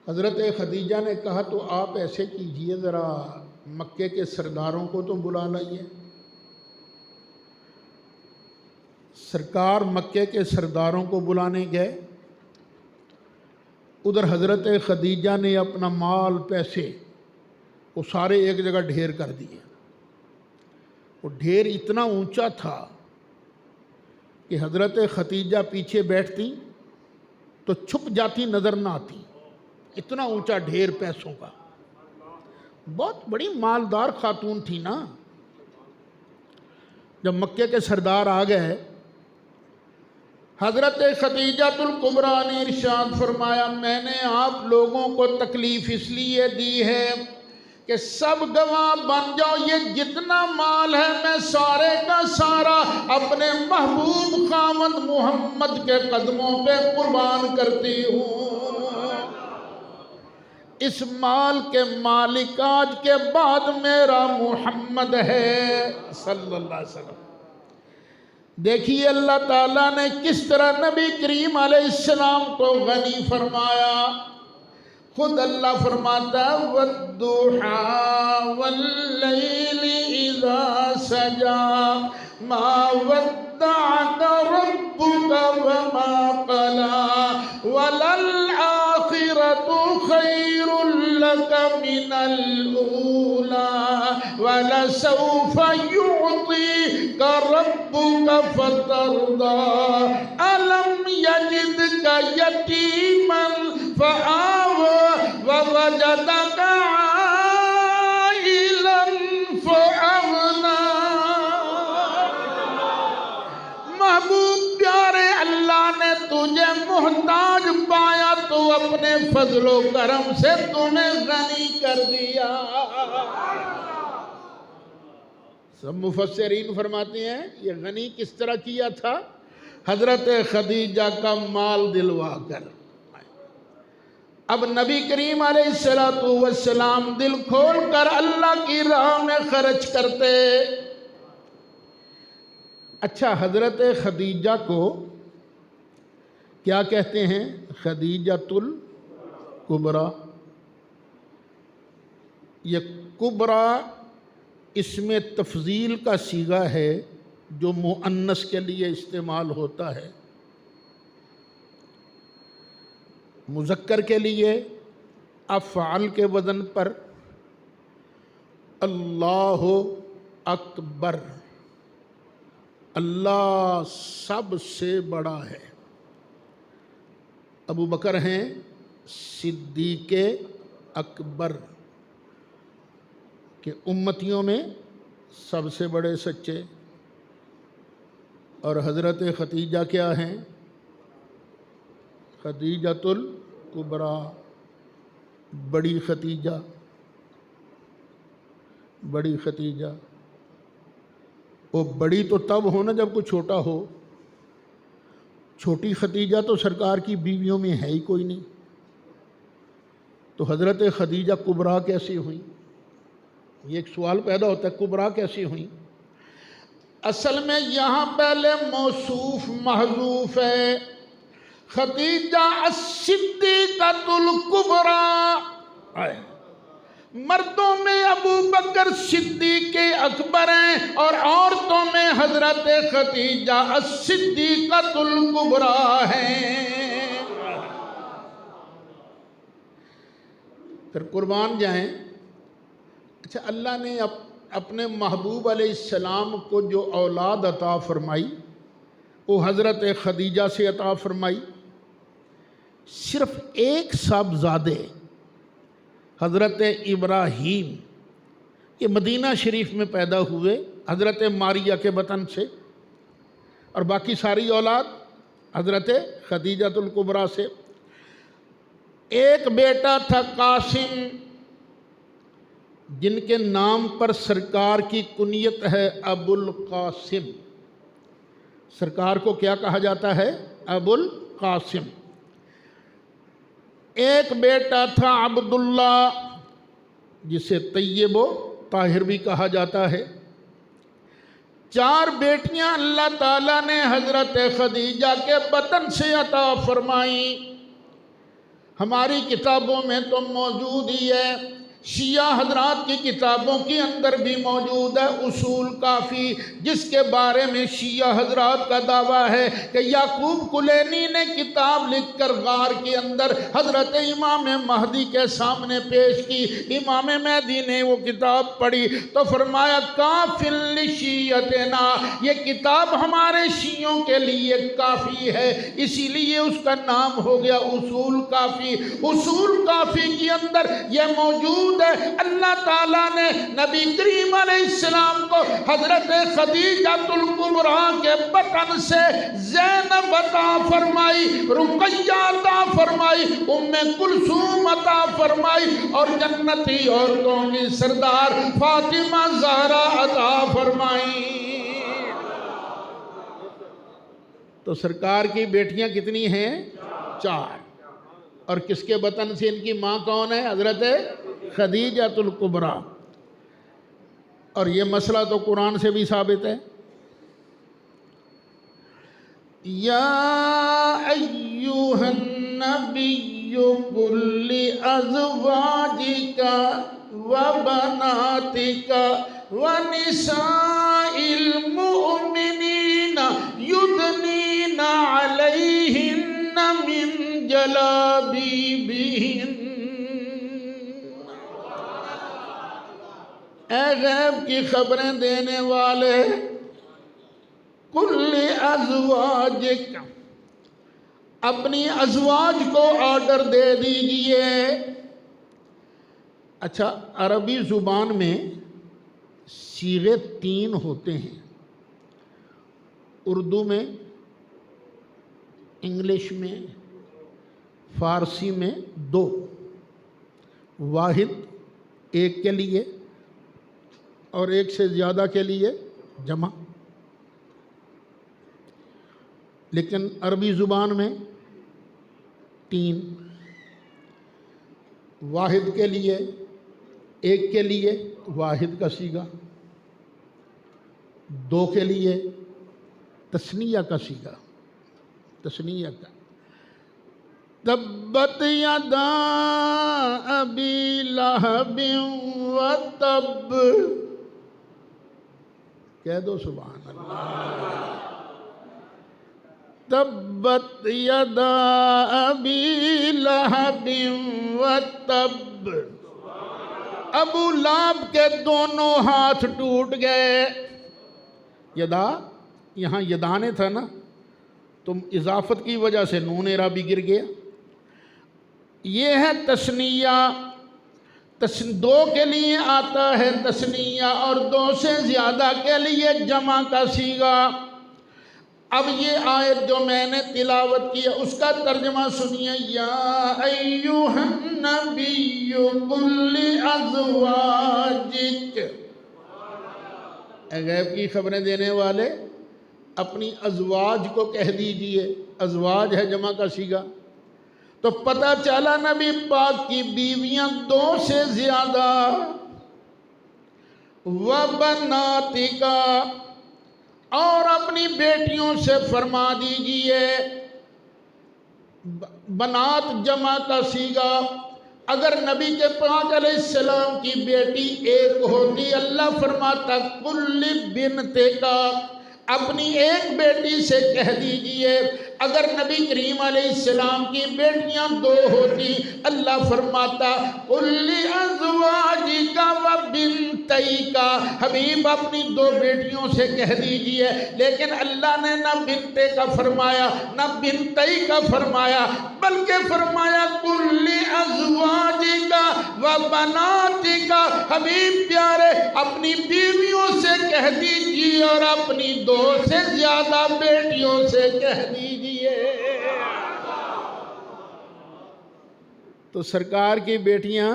حضرت خدیجہ نے کہا تو آپ ایسے کیجئے ذرا مکے کے سرداروں کو تو بلا لائیے سرکار مکے کے سرداروں کو بلانے گئے ادھر حضرت خدیجہ نے اپنا مال پیسے وہ سارے ایک جگہ ڈھیر کر دیے وہ ڈھیر اتنا اونچا تھا کہ حضرت خدیجہ پیچھے بیٹھتی تو چھپ جاتی نظر نہ آتی اتنا اونچا ڈھیر پیسوں کا بہت بڑی مالدار خاتون تھی نا جب مکے کے سردار آ گئے حضرت خدیجۃ الکبریٰ نے ارشاد فرمایا میں نے آپ لوگوں کو تکلیف اس لیے دی ہے کہ سب گواہ بن جاؤ یہ جتنا مال ہے میں سارے کا سارا اپنے محبوب خاوند محمد کے قدموں پہ قربان کرتی ہوں اس مال کے مالک آج کے بعد میرا محمد ہے صلی اللہ علیہ وسلم دیکھیے اللہ تعالیٰ نے کس طرح نبی کریم علیہ السلام کو غنی فرمایا خود اللہ فرماتا وَالضُّحَىٰ وَاللَّيْلِ إِذَا سَجَىٰ مَا وَدَّعَكَ رَبُّكَ وَمَا قَلَىٰ وَلَلْآخِرَةُ خَيْرٌ لَكَ مِنَ الْأُولَىٰ وَلَسَوْفَ يُعْطِيكَ رَبُّكَ فَتَرْضَىٰ أَلَمْ يَجِدْكَ يَتِيمًا فَآوَىٰ وَوَجَدَكَ عَائِلًا فَأَغْنَىٰ محبوب پیارے اللہ نے اپنے فضل و کرم سے تمہیں غنی کر دیا۔ سب مفسرین فرماتے ہیں یہ غنی کس طرح کیا تھا؟ حضرت خدیجہ کا مال دلوا کر۔ اب نبی کریم علیہ السلام دل کھول کر اللہ کی راہ میں خرچ کرتے۔ اچھا، حضرت خدیجہ کو کیا کہتے ہیں؟ خدیجۃ الکبریٰ۔ یہ کبریٰ اس میں تفضیل کا صیغہ ہے جو مؤنث کے لیے استعمال ہوتا ہے۔ مذکر کے لیے افعل کے وزن پر اللہ اکبر، اللہ سب سے بڑا ہے۔ ابو بکر ہیں صدیق اکبر، کہ امتیوں میں سب سے بڑے سچے، اور حضرت خدیجہ کیا ہیں؟ خدیجۃ الکبریٰ، بڑی خدیجہ، بڑی خدیجہ۔ وہ بڑی تو تب ہو نا جب کوئی چھوٹا ہو، چھوٹی خدیجہ تو سرکار کی بیویوں میں ہے ہی کوئی نہیں، تو حضرت خدیجہ کبریٰ کیسی ہوئی؟ یہ ایک سوال پیدا ہوتا ہے، کبریٰ کیسی ہوئی؟ اصل میں یہاں پہلے موصوف محذوف ہے، خدیجہ الصدیقۃ الکبریٰ۔ مردوں میں ابو بکر صدیق اکبر ہیں اور عورتوں میں حضرت خدیجہ الصدیقۃ الکبریٰ ہیں۔ پھر قربان جائیں۔ اچھا، اللہ نے اپنے محبوب علیہ السلام کو جو اولاد عطا فرمائی وہ حضرت خدیجہ سے عطا فرمائی۔ صرف ایک صاحبزادے حضرت ابراہیم یہ مدینہ شریف میں پیدا ہوئے حضرت ماریہ کے بطن سے، اور باقی ساری اولاد حضرت خدیجۃ الکبریٰ سے۔ ایک بیٹا تھا قاسم، جن کے نام پر سرکار کی کنیت ہے ابو القاسم۔ سرکار کو کیا کہا جاتا ہے؟ ابو القاسم۔ ایک بیٹا تھا عبداللہ، جسے طیب و طاہر بھی کہا جاتا ہے۔ 4 بیٹیاں اللہ تعالیٰ نے حضرت خدیجہ کے بطن سے عطا فرمائیں۔ ہماری کتابوں میں تو موجود ہی ہے، شیعہ حضرات کی کتابوں کے اندر بھی موجود ہے اصول کافی، جس کے بارے میں شیعہ حضرات کا دعویٰ ہے کہ یعقوب کلینی نے کتاب لکھ کر غار کے اندر حضرت امام مہدی کے سامنے پیش کی۔ امام مہدی نے وہ کتاب پڑھی تو فرمایا کافی لشیعتنا، یہ کتاب ہمارے شیعوں کے لیے کافی ہے، اسی لیے اس کا نام ہو گیا اصول کافی۔ اصول کافی کے اندر یہ موجود ہے، اللہ تعالیٰ نے نبی کریم علیہ السلام کو حضرت خدیجۃ الکبریٰ کے بطن سے زینب عطا فرمائی، رقیہ عطا فرمائی، ام کلثوم عطا فرمائی، اور جنتی عورتوں کی سردار فاطمہ زہرا عطا فرمائی۔ تو سرکار کی بیٹیاں کتنی ہیں؟ 4۔ اور کس کے بطن سے ان کی ماں کون ہے؟ حضرت خدیجۃ الکبریٰ۔ اور یہ مسئلہ تو قرآن سے بھی ثابت ہے۔ یا ایھا النبی قل لازواجک وبناتک ونساء المؤمنین یدنین علیہن من جلابیبہن۔ اے غیب کی خبریں دینے والے، کل ازواجک، اپنی ازواج کو آرڈر دے دیجئے۔ اچھا، عربی زبان میں صیغے 3 ہوتے ہیں، اردو میں، انگلش میں فارسی میں 2، واحد ایک کے لیے اور ایک سے زیادہ کے لیے جمع، لیکن عربی زبان میں 3، واحد کے لیے، ایک کے لیے واحد کا صیغہ، 2 کے لیے تثنیہ کا صیغہ، تثنیہ کا۔ تبت یدا ابی لہب وتب، کہہ دو سبحان اللہ۔ تبت یدا ابی لہب وتب، ابو لہب کے دونوں ہاتھ ٹوٹ گئے۔ یدا یہاں یدانے تھا نا، تم اضافت کی وجہ سے نون اعرابی گر گیا۔ یہ ہے تثنیہ، 2 کے لیے آتا ہے تثنیہ اور 2 سے زیادہ کے لیے جمع کا صیغہ۔ اب یہ آیت جو میں نے تلاوت کی ہے اس کا ترجمہ سنیے۔ یا ایھا النبی قل لازواجک، غیب کی خبریں دینے والے اپنی ازواج کو کہہ دیجئے، ازواج ہے جمع کا صیغہ، تو پتہ چلا نبی پاک کی بیویاں 2 سے زیادہ، وَبَنَاتِكَ، اور اپنی بیٹیوں سے فرما دیجئے، بنات جمع کا صیغہ۔ اگر نبی کے پاک علیہ السلام کی بیٹی ایک ہوتی، اللہ فرماتا کل بنتک، اپنی ایک بیٹی سے کہہ دیجئے۔ اگر نبی کریم علیہ السلام کی بیٹیاں 2 ہوتی، اللہ فرماتا قل ازواجک وبنتیک، حبیب اپنی 2 بیٹیوں سے کہہ دیجئے۔ لیکن اللہ نے نہ بنتے کا فرمایا نہ بنتئی کا فرمایا، بلکہ فرمایا قل ازواجک وبناتک، حبیب پیارے اپنی بیویوں سے کہہ دیجئے اور اپنی 2 سے زیادہ بیٹیوں سے کہہ دیجئے۔ تو سرکار کی بیٹیاں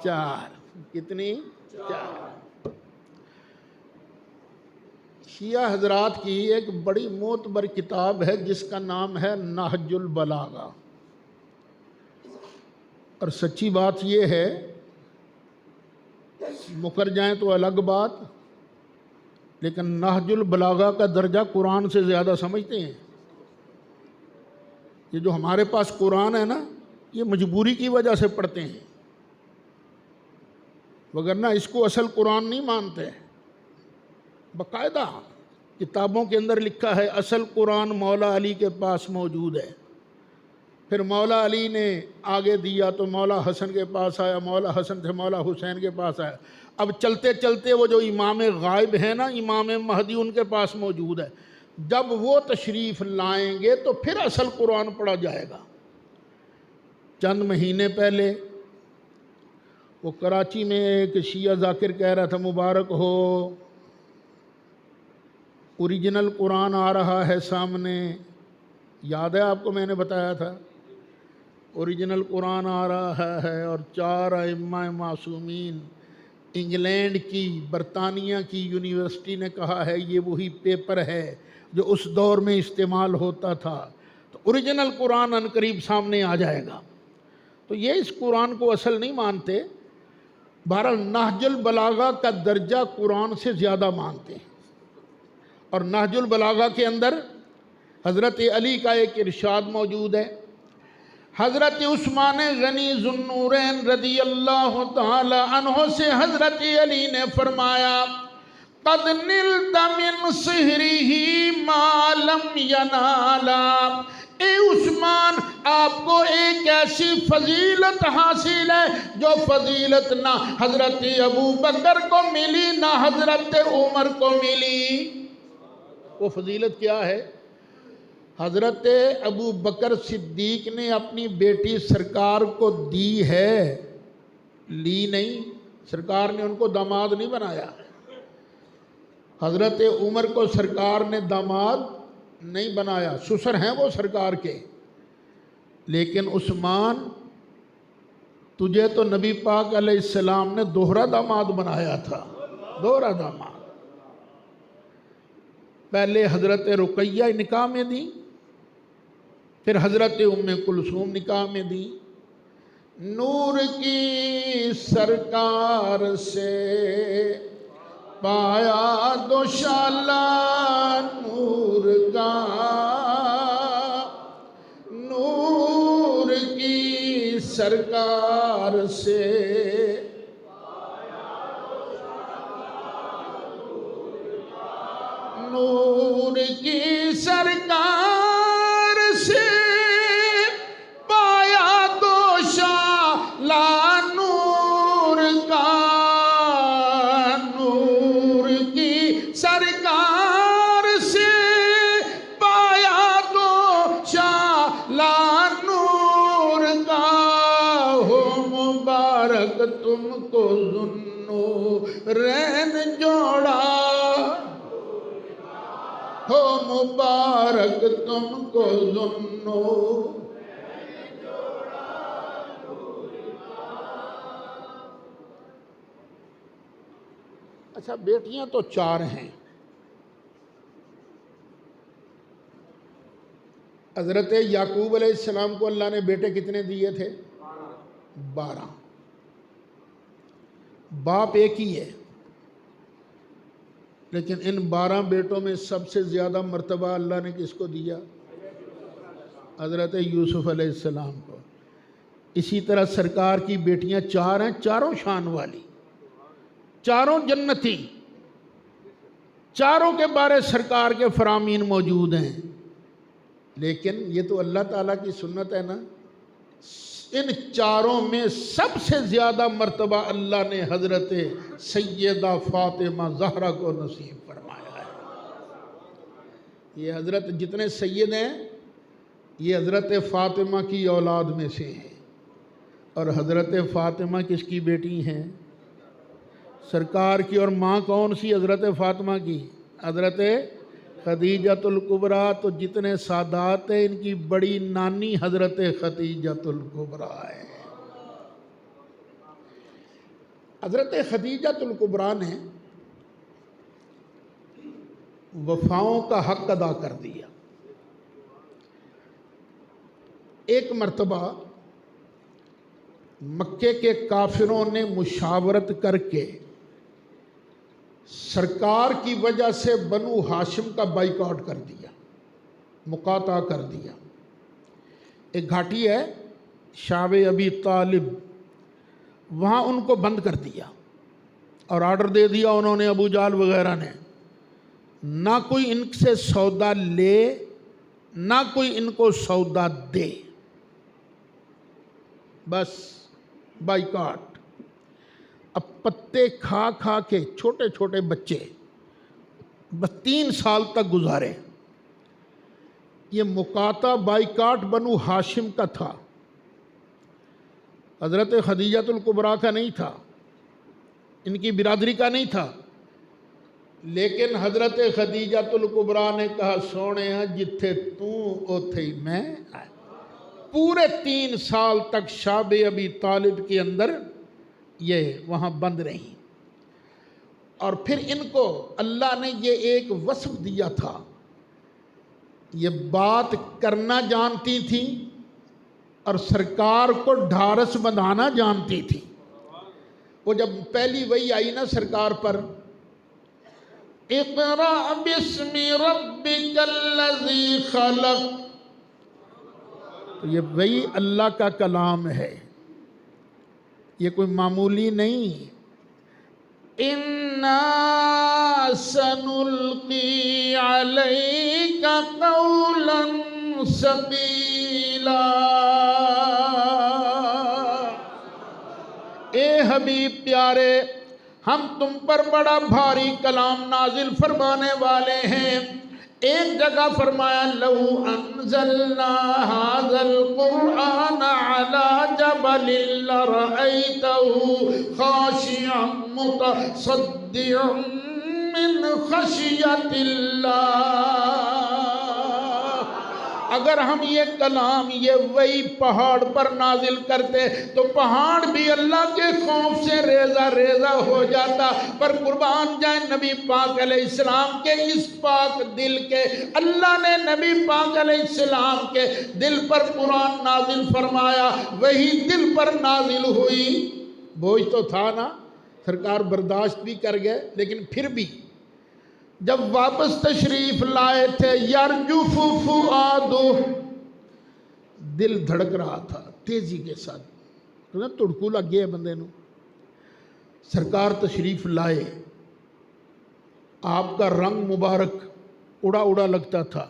4، کتنی؟ 4۔ شیعہ حضرات کی ایک بڑی معتبر کتاب ہے جس کا نام ہے نہج البلاغہ، اور سچی بات یہ ہے، مکر جائیں تو الگ بات، لیکن نہج البلاغہ کا درجہ قرآن سے زیادہ سمجھتے ہیں۔ یہ جو ہمارے پاس قرآن ہے نا، یہ مجبوری کی وجہ سے پڑھتے ہیں، وگرنہ اس کو اصل قرآن نہیں مانتے۔ باقاعدہ کتابوں کے اندر لکھا ہے اصل قرآن مولا علی کے پاس موجود ہے، پھر مولا علی نے آگے دیا تو مولا حسن کے پاس آیا، مولا حسن سے مولا حسین کے پاس آیا، اب چلتے چلتے وہ جو امام غائب ہے نا، امام مہدی، ان کے پاس موجود ہے۔ جب وہ تشریف لائیں گے تو پھر اصل قرآن پڑھا جائے گا۔ چند مہینے پہلے وہ کراچی میں ایک شیعہ ذاکر کہہ رہا تھا مبارک ہو، اوریجنل قرآن آ رہا ہے سامنے، یاد ہے آپ کو میں نے بتایا تھا، اوریجنل قرآن آ رہا ہے، اور 4 ائمہ معصومین، انگلینڈ کی، برطانیہ کی یونیورسٹی نے کہا ہے یہ وہی پیپر ہے جو اس دور میں استعمال ہوتا تھا، تو اوریجنل قرآن ان قریب سامنے آ جائے گا۔ تو یہ اس قرآن کو اصل نہیں مانتے، بہرحال نہج البلاغہ کا درجہ قرآن سے زیادہ مانتے ہیں۔ اور نہج البلاغہ کے اندر حضرت علی کا ایک ارشاد موجود ہے، حضرت عثمان غنی ذو النورین رضی اللہ تعالی عنہ سے حضرت علی نے فرمایا قد نلت من سحرہ ما لم ینالا، اے عثمان آپ کو ایک ایسی فضیلت حاصل ہے جو فضیلت نہ حضرت ابو بکر کو ملی نہ حضرت عمر کو ملی۔ وہ فضیلت کیا ہے؟ حضرت ابو بکر صدیق نے اپنی بیٹی سرکار کو دی ہے، لی نہیں، سرکار نے ان کو داماد نہیں بنایا۔ حضرت عمر کو سرکار نے داماد نہیں بنایا، سسر ہیں وہ سرکار کے، لیکن عثمان تجھے تو نبی پاک علیہ السلام نے دوہرا داماد بنایا تھا، دوہرا داماد۔ پہلے حضرت رقیہ نکاح میں دی، پھر حضرت ام کلثوم نکاح میں دی۔ نور کی سرکار سے پایا دوشالہ نور کا، نور کی سرکار سے نور کی سرکار سے پایا دوشالہ نور کا، نور کی سرکار سے پایا دوشالہ نور کا۔ ہو مبارک تم کو ذوالنورین جوڑا، ہو مبارک تم کو ذوالنورین جوڑا۔ اچھا، بیٹیاں تو 4 ہیں۔ حضرت یعقوب علیہ السلام کو اللہ نے بیٹے کتنے دیے تھے؟ 12۔ باپ ایک ہی ہے، لیکن ان 12 بیٹوں میں سب سے زیادہ مرتبہ اللہ نے کس کو دیا؟ حضرت یوسف علیہ السلام کو۔ اسی طرح سرکار کی بیٹیاں 4 ہیں، چاروں شان والی، چاروں جنتی، چاروں کے بارے سرکار کے فرامین موجود ہیں۔ لیکن یہ تو اللہ تعالیٰ کی سنت ہے نا، ان چاروں میں سب سے زیادہ مرتبہ اللہ نے حضرت سیدہ فاطمہ زہرا کو نصیب فرمایا ہے۔ یہ حضرت جتنے سید ہیں یہ حضرت فاطمہ کی اولاد میں سے ہیں، اور حضرت فاطمہ کس کی بیٹی ہیں؟ سرکار کی۔ اور ماں کون سی؟ حضرت فاطمہ کی، حضرت خدیجۃ الکبریٰ۔ تو جتنے سادات ہیں ان کی بڑی نانی حضرت خدیجۃ الکبریٰ ہے۔ حضرت خدیجۃ الکبریٰ نے وفاؤں کا حق ادا کر دیا۔ ایک مرتبہ مکے کے کافروں نے مشاورت کر کے سرکار کی وجہ سے بنو ہاشم کا بائیکاٹ کر دیا، مقاطعہ کر دیا۔ ایک گھاٹی ہے شعب ابی طالب، وہاں ان کو بند کر دیا اور آرڈر دے دیا انہوں نے، ابو جہل وغیرہ نے، نہ کوئی ان سے سودا لے نہ کوئی ان کو سودا دے، بس بائیکاٹ۔ اب پتے کھا کھا کے چھوٹے چھوٹے بچے بس 3 سال تک گزارے۔ یہ مقاطعہ بائیکاٹ بنو ہاشم کا تھا، حضرت خدیجۃ الکبریٰ کا نہیں تھا، ان کی برادری کا نہیں تھا۔ لیکن حضرت خدیجۃ الکبریٰ نے کہا سونے جتھے تو اوتھے ہی میں آئے۔ پورے 3 سال تک شعب ابی طالب کے اندر یہ وہاں بند رہی۔ اور پھر ان کو اللہ نے یہ ایک وصف دیا تھا، یہ بات کرنا جانتی تھی اور سرکار کو ڈھارس بندھانا جانتی تھی۔ وہ جب پہلی وحی آئی نا سرکار پر، اقرأ باسم ربک الذی خلق، تو یہ وحی اللہ کا کلام ہے، یہ کوئی معمولی نہیں۔ اِنَّا سَنُلْقِي عَلَيْكَ قَوْلًا ثَقِيلًا۔ اے حبیب پیارے، ہم تم پر بڑا بھاری کلام نازل فرمانے والے ہیں۔ ایک جگہ فرمایا لو انزلنا هذا القرآن على جبل لرأيته خاشعا متصدعا من خشية الله۔ اگر ہم یہ کلام یہ وہی پہاڑ پر نازل کرتے تو پہاڑ بھی اللہ کے خوف سے ریزہ ریزہ ہو جاتا، پر قربان جائیں نبی پاک علیہ السلام کے اس پاک دل کے، اللہ نے نبی پاک علیہ السلام کے دل پر قرآن نازل فرمایا، وہی دل پر نازل ہوئی۔ بوجھ تو تھا نا، سرکار برداشت بھی کر گئے، لیکن پھر بھی جب واپس تشریف لائے تھے، یرجف فؤادہ، دل دھڑک رہا تھا تیزی کے ساتھ، تڑکو لگ گیا بندے نو۔ سرکار تشریف لائے، آپ کا رنگ مبارک اڑا اڑا لگتا تھا،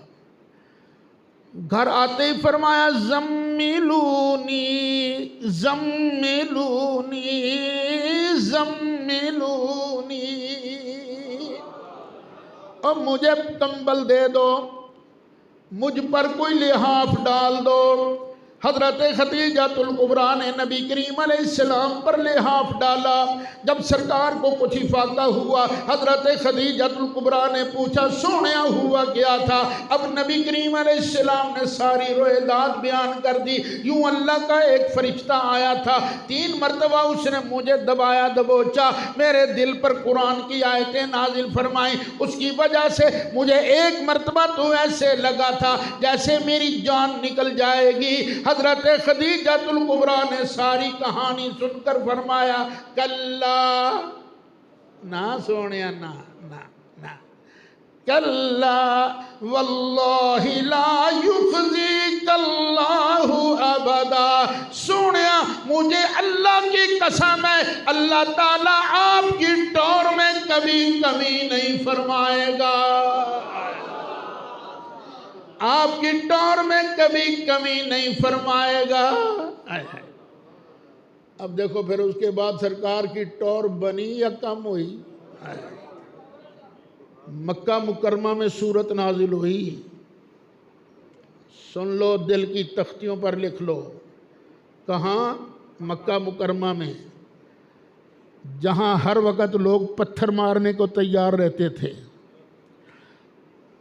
گھر آتے ہی فرمایا زملونی زملونی زملونی، اور مجھے کمبل دے دو، مجھ پر کوئی لحاف ڈال دو۔ حضرت خدیجۃ الکبریٰ نے نبی کریم علیہ السلام پر لحاف ڈالا۔ جب سرکار کو کچھ افاقہ ہوا، حضرت خدیجۃ الکبریٰ نے پوچھا سونیا ہوا کیا تھا؟ اب نبی کریم علیہ السلام نے ساری روایات بیان کر دی۔ یوں اللہ کا ایک فرشتہ آیا تھا، 3 مرتبہ اس نے مجھے دبایا دبوچا، میرے دل پر قرآن کی آیتیں نازل فرمائیں، اس کی وجہ سے مجھے ایک مرتبہ تو ایسے لگا تھا جیسے میری جان نکل جائے گی۔ حضرت خدیجۃ الکبریٰ نے ساری کہانی سن کر فرمایا کلا، نہ سونیا نہ نہ نہ، کلا واللہ لا یخزیک اللہ ابدا، سونیا مجھے اللہ کی قسم ہے اللہ تعالیٰ آپ کی ٹور میں کبھی کمی نہیں فرمائے گا، آپ کی ٹور میں کبھی کمی نہیں فرمائے گا۔ اب دیکھو پھر اس کے بعد سرکار کی ٹور بنی یا کم ہوئی؟ مکہ مکرمہ میں سورت نازل ہوئی، سن لو، دل کی تختیوں پر لکھ لو۔ کہاں؟ مکہ مکرمہ میں، جہاں ہر وقت لوگ پتھر مارنے کو تیار رہتے تھے۔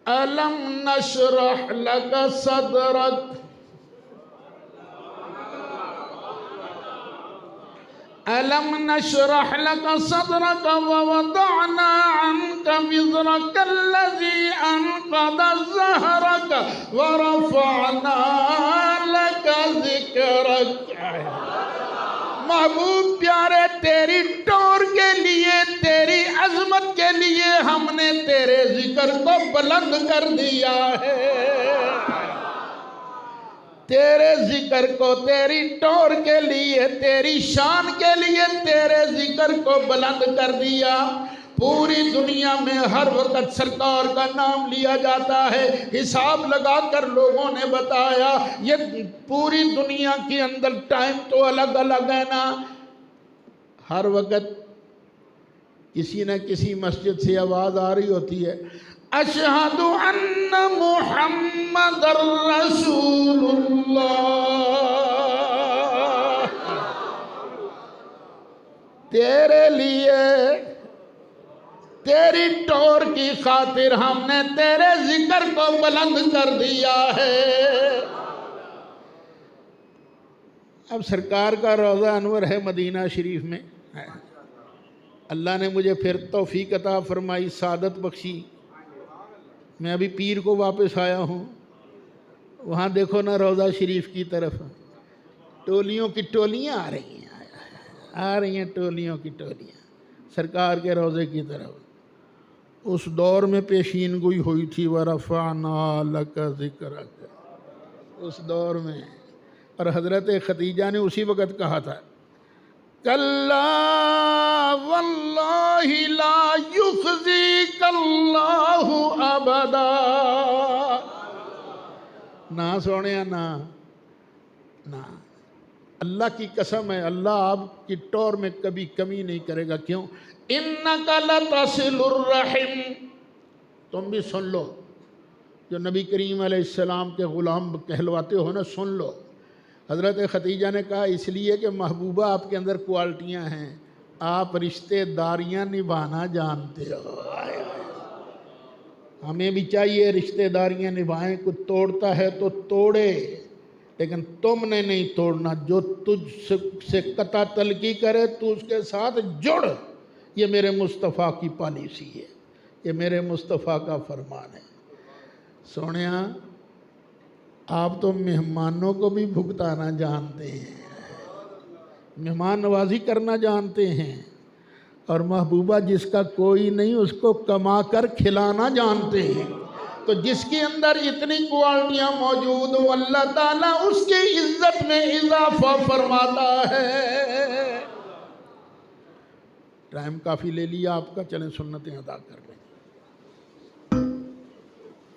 أَلَمْ نَشْرَحْ لَكَ صَدْرَكَ أَلَمْ نَشْرَحْ لَكَ صَدْرَكَ وَوَضَعْنَا عَنْكَ وِزْرَكَ الَّذِي أَنْقَضَ ظَهْرَكَ وَرَفَعْنَا لَكَ ذِكْرَكَ۔ محبوب پیارے، تیری ٹور کے لیے، تیری عظمت کے لیے ہم نے تیرے ذکر کو بلند کر دیا ہے، تیرے ذکر کو، تیری ٹور کے لیے، تیری شان کے لیے تیرے ذکر کو بلند کر دیا۔ پوری دنیا میں ہر وقت سرکار کا نام لیا جاتا ہے، حساب لگا کر لوگوں نے بتایا یہ پوری دنیا کے اندر ٹائم تو الگ الگ ہے نا، ہر وقت کسی نہ کسی مسجد سے آواز آ رہی ہوتی ہے اشہد ان محمد رسول اللہ، تیرے لیے، تیری ٹور کی خاطر ہم نے تیرے ذکر کو بلند کر دیا ہے۔ اب سرکار کا روضہ انور ہے مدینہ شریف میں، اللہ نے مجھے پھر توفیق عطا فرمائی، سعادت بخشی، میں ابھی پیر کو واپس آیا ہوں، وہاں دیکھو نا روضہ شریف کی طرف ٹولیوں کی ٹولیاں آ رہی ہیں ٹولیوں کی ٹولیاں سرکار کے روضے کی طرف۔ اس دور میں پیشین گوئی ہوئی تھی وَرَفَعْنَا لَكَ ذِكْرَكَ، اس دور میں، اور حضرت خدیجہ نے اسی وقت کہا تھا کَلَّا وَاللَّهِ لَا يُخْزِيكَ اللَّهُ أَبَدًا، نہ سونیا نہ، اللہ کی قسم ہے اللہ آپ کی ٹور میں کبھی کمی نہیں کرے گا۔ کیوں؟ اِنَّكَ لَتَصِلُ الرَّحِمِ، تم بھی سن لو، جو نبی کریم علیہ السلام کے غلام کہلواتے ہو نا، سن لو۔ حضرت خدیجہ نے کہا اس لیے کہ محبوبہ آپ کے اندر کوالٹیاں ہیں، آپ رشتے داریاں نبھانا جانتے ہو، ہمیں بھی چاہیے رشتہ داریاں نبھائیں، کچھ توڑتا ہے تو توڑے، لیکن تم نے نہیں توڑنا۔ جو تجھ سے قطع تلقی کرے تو اس کے ساتھ جڑ۔ یہ میرے مصطفیٰ کی پالیسی ہے، یہ میرے مصطفیٰ کا فرمان ہے۔ سونیا، آپ تو مہمانوں کو بھی بھگتانا جانتے ہیں، مہمان نوازی کرنا جانتے ہیں، اور محبوبہ جس کا کوئی نہیں اس کو کما کر کھلانا جانتے ہیں۔ تو جس کے اندر اتنی کوالٹیاں موجود ہو، اللہ تعالیٰ اس کی عزت میں اضافہ فرماتا ہے۔ ٹائم کافی لے لیا آپ کا، چلیں سنتیں ادا کر لیں۔